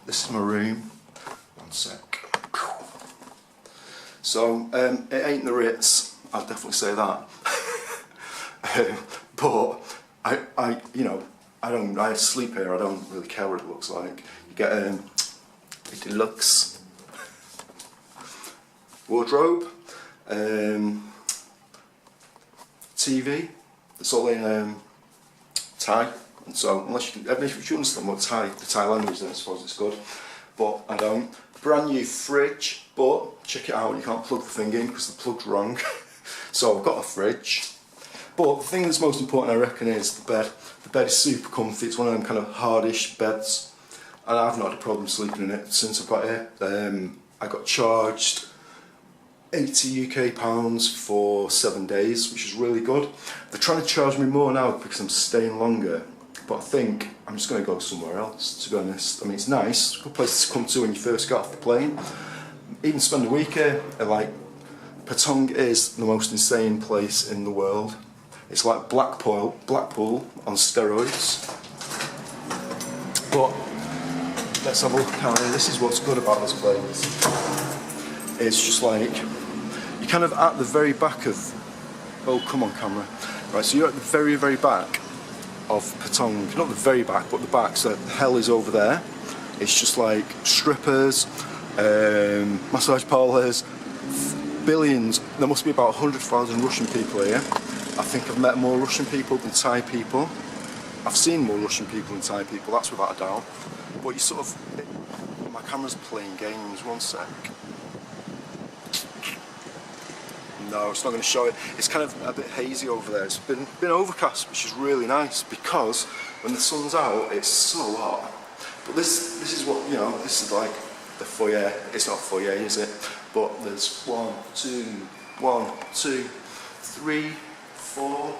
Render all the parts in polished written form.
This is my room. One sec. So it ain't the Ritz. I'd definitely say that. But I sleep here. I don't really care what it looks like. You get a deluxe wardrobe, TV. It's all in Thai, and so if you understand what the Thai language, then I suppose it's good. But I don't. Brand new fridge, but check it out. You can't plug the thing in because the plug's wrong. So I've got a fridge. But the thing that's most important, I reckon, is the bed. The bed is super comfy. It's one of them kind of hardish beds, and I've not had a problem sleeping in it since I got here. I got charged £80 UK for 7 days, which is really good. They're trying to charge me more now because I'm staying longer, but I think I'm just going to go somewhere else, to be honest. I mean, it's nice, it's a good place to come to when you first get off the plane. Even spend a week here. Like, Patong is the most insane place in the world. It's like Blackpool on steroids. But let's have a look out here. This is what's good about this place. It's just like, you're kind of at the very back of, oh come on camera, right, so you're at the very, very back of Patong, not the very back, but the back, so hell is over there. It's just like strippers, massage parlours, billions, there must be about 100,000 Russian people here. I think I've met more Russian people than Thai people. I've seen more Russian people than Thai people, that's without a doubt. But you sort of, my camera's playing games, one sec. No, it's not going to show it. It's kind of a bit hazy over there. It's been overcast, which is really nice because when the sun's out, it's so hot. But this is what, you know, this is like the foyer. It's not a foyer, is it? But there's 1, 2, 3, 4,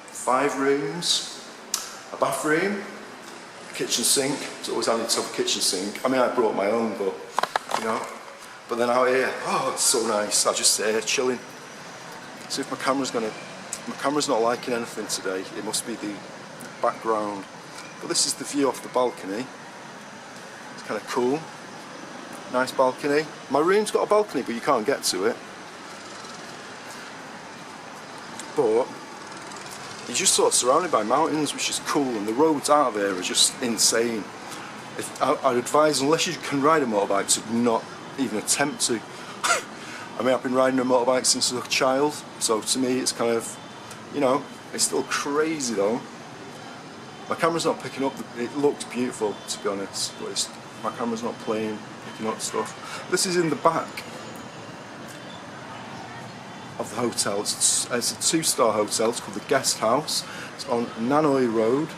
5 rooms, a bathroom, a kitchen sink. It's always handy to have a kitchen sink. I mean, I brought my own, but you know. But then out here, oh, it's so nice. I just sit here chilling. See if my camera's not liking anything today. It must be the background. But this is the view off the balcony. It's kind of cool. Nice balcony. My room's got a balcony, but you can't get to it. But you're just sort of surrounded by mountains, which is cool, and the roads out of here are just insane. I'd advise, unless you can ride a motorbike, to not even attempt to. I mean, I've been riding a motorbike since I was a child, so to me it's kind of, you know, it's still crazy though. My camera's not picking up, it looks beautiful to be honest, but my camera's not picking up stuff. This is in the back of the hotel. It's a 2-star hotel, it's called the Guest House. It's on Nanoi Road.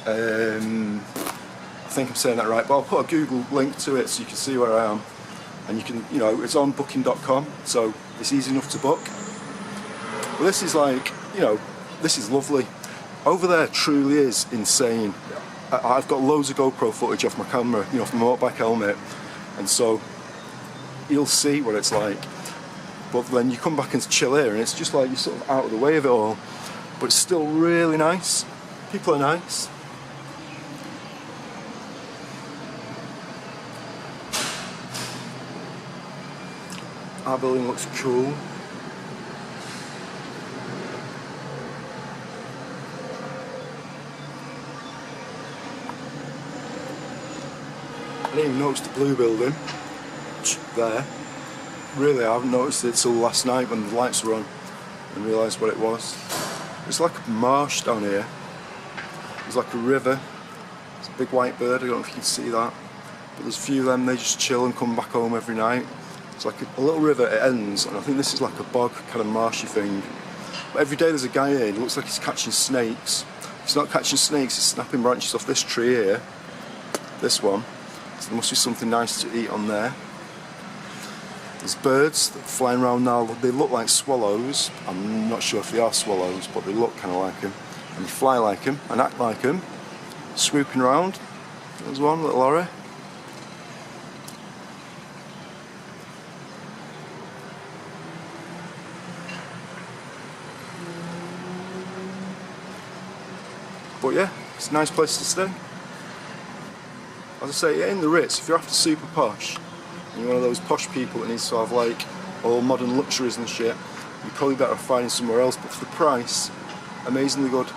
I think I'm saying that right, but I'll put a Google link to it so you can see where I am. And you can, you know, it's on booking.com, so it's easy enough to book. But this is like, you know, this is lovely. Over there truly is insane. I've got loads of GoPro footage off my camera, you know, off my motorbike helmet, and so you'll see what it's like. But then you come back and chill here, and it's just like you're sort of out of the way of it all. But it's still really nice. People are nice. Our building looks cool. I didn't even notice the blue building there. Really, I haven't noticed it till last night when the lights were on and realised what it was. It's like a marsh down here. There's like a river. It's a big white bird, I don't know if you can see that. But there's a few of them, they just chill and come back home every night. It's like a little river, it ends, and I think this is like a bog, kind of marshy thing. But every day there's a guy here, it looks like he's catching snakes. He's not catching snakes, he's snapping branches off this tree here. This one. So there must be something nice to eat on there. There's birds that are flying around now, they look like swallows. I'm not sure if they are swallows, but they look kind of like them. And they fly like them, and act like them. Swooping around. There's one, little lorry. But yeah, it's a nice place to stay. as I say, in the Ritz, if you're after super posh, and you're one of those posh people that needs to have like all modern luxuries and shit, you're probably better off finding somewhere else, but for the price, amazingly good.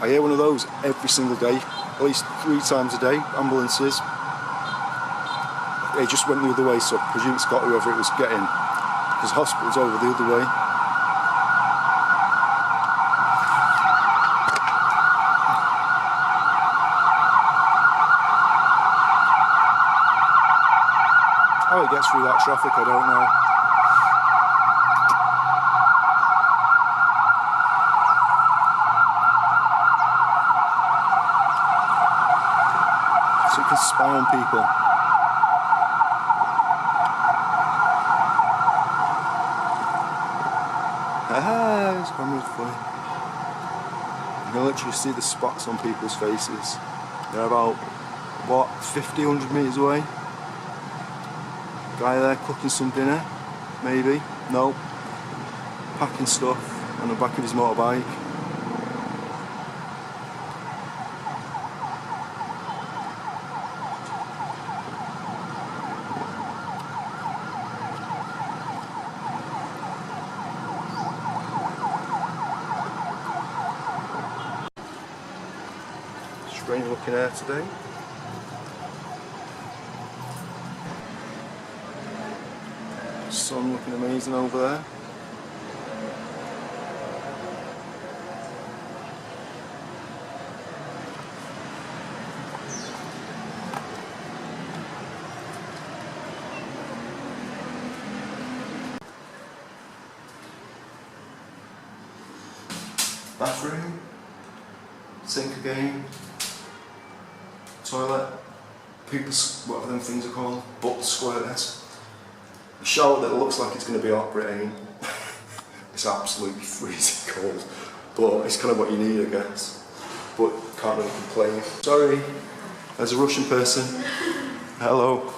I hear one of those every single day, at least 3 times a day, ambulances. It just went the other way, so I presume it's got whoever it was getting, because the hospital's over the other way. How it gets through that traffic, I don't know. So you can spy on people. Ah, this camera's funny. You can literally see the spots on people's faces. They're about, what, 50, 100 metres away? Guy there cooking some dinner, maybe, no. Packing stuff on the back of his motorbike. Strange looking air today. Sun looking amazing over there. Bathroom, sink again, toilet, people's, whatever them things are called, butt squirters. A shower that looks like it's going to be hot, but it ain't. It's absolutely freezing cold, but it's kind of what you need, I guess. But can't really complain. Sorry, there's a Russian person. Hello.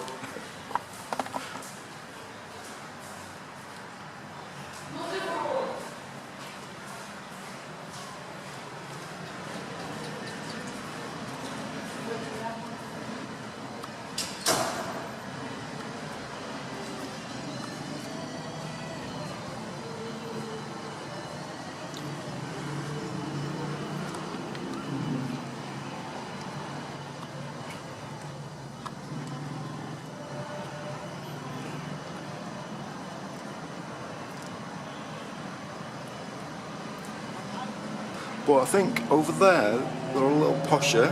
But I think over there, they're a little posher,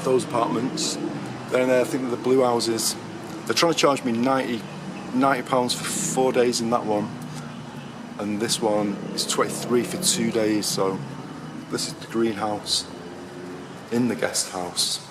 those apartments. Then I think the blue houses, they're trying to charge me £90 for 4 days in that one. And this one is 23 for 2 days, so this is the greenhouse in the guest house.